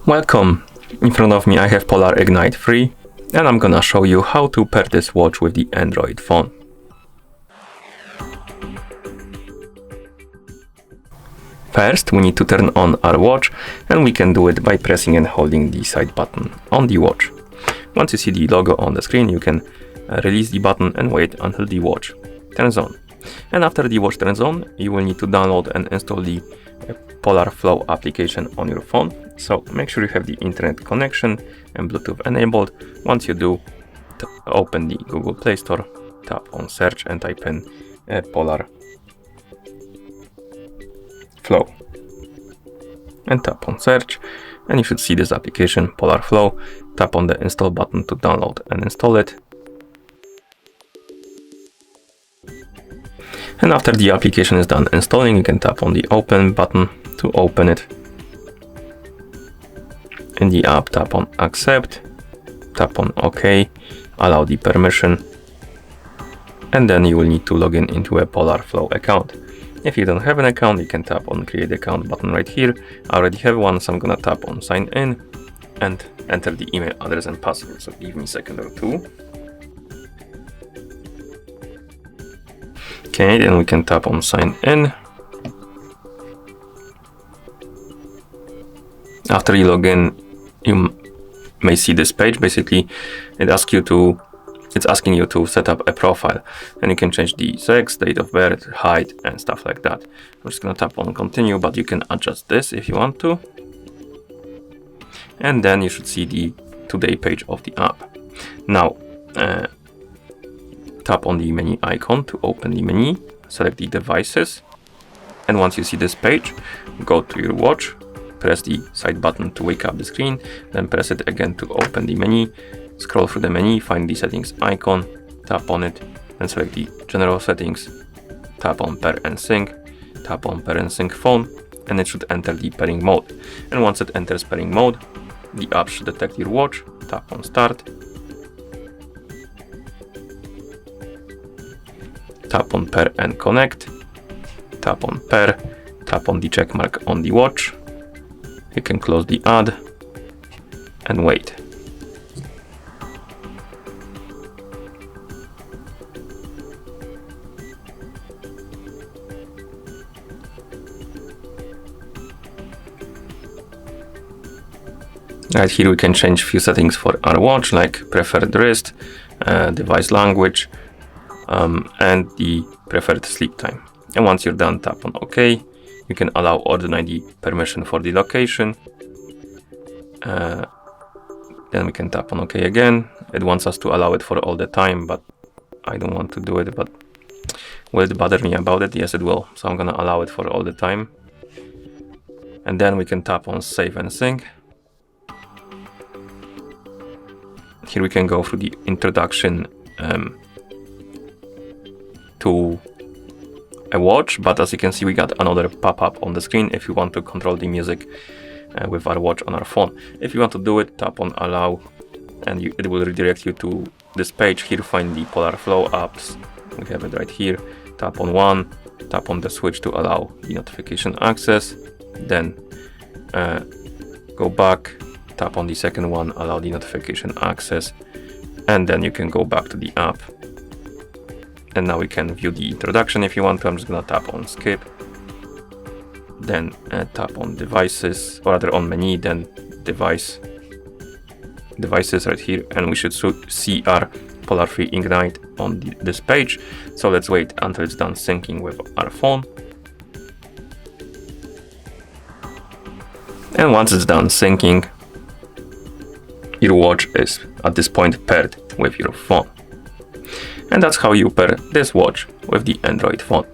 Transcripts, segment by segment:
Welcome! In front of me I have Polar Ignite 3 and I'm gonna show you how to pair this watch with the Android phone. First, we need to turn on our watch, and we can do it by pressing and holding the side button on the watch. Once you see the logo on the screen, you can release the button and wait until the watch turns on. And after the watch turns on, you will need to download and install the Polar Flow application on your phone. So make sure you have the internet connection and Bluetooth enabled. Once you do, open the Google Play Store, tap on search and type in Polar Flow and tap on search, and you should see this application, Polar Flow. Tap on the install button to download and install it. And after the application is done installing, you can tap on the open button to open it. In the app, tap on accept, tap on OK, allow the permission, and then you will need to log in into a Polar Flow account. If you don't have an account, you can tap on create account button right here. I already have one, so I'm gonna tap on sign in and enter the email address and password. So give me a second or two. Okay, then we can tap on sign in. After you log in, you may see this page. Basically, it's asking you to set up a profile, and you can change the sex, date of birth, height, and stuff like that. I'm just gonna tap on continue, but you can adjust this if you want to. And then you should see the today page of the app. Now, tap on the menu icon to open the menu, select the devices, and once you see this page, go to your watch, press the side button to wake up the screen, then press it again to open the menu, scroll through the menu, find the settings icon, tap on it, then select the general settings, tap on pair and sync, tap on pair and sync phone, and it should enter the pairing mode. And once it enters pairing mode, the app should detect your watch, tap on start, tap on pair and connect, tap on pair, tap on the check mark on the watch. You can close the ad and wait. Right here we can change a few settings for our watch, like preferred wrist, device language, and the preferred sleep time. And once you're done, tap on OK. You can allow or deny the permission for the location. Then we can tap on OK again. It wants us to allow it for all the time, but I don't want to do it. But will it bother me about it? Yes, it will. So I'm gonna allow it for all the time. And then we can tap on save and sync. Here we can go through the introduction to a watch, but as you can see, we got another pop-up on the screen if you want to control the music with our watch on our phone. If you want to do it, tap on allow, and it will redirect you to this page. Here find the Polar Flow apps. We have it right here. Tap on one, tap on the switch to allow the notification access, then go back, tap on the second one, allow the notification access, and then you can go back to the app. And now we can view the introduction if you want to. I'm just gonna tap on skip, then tap on devices, or rather on menu, then devices right here, and we should see our Polar 3 Ignite on this page. So let's wait until it's done syncing with our phone. And once it's done syncing, your watch is at this point paired with your phone. And that's how you pair this watch with the Android phone.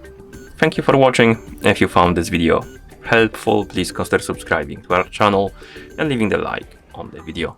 Thank you for watching. If you found this video helpful, please consider subscribing to our channel and leaving the like on the video.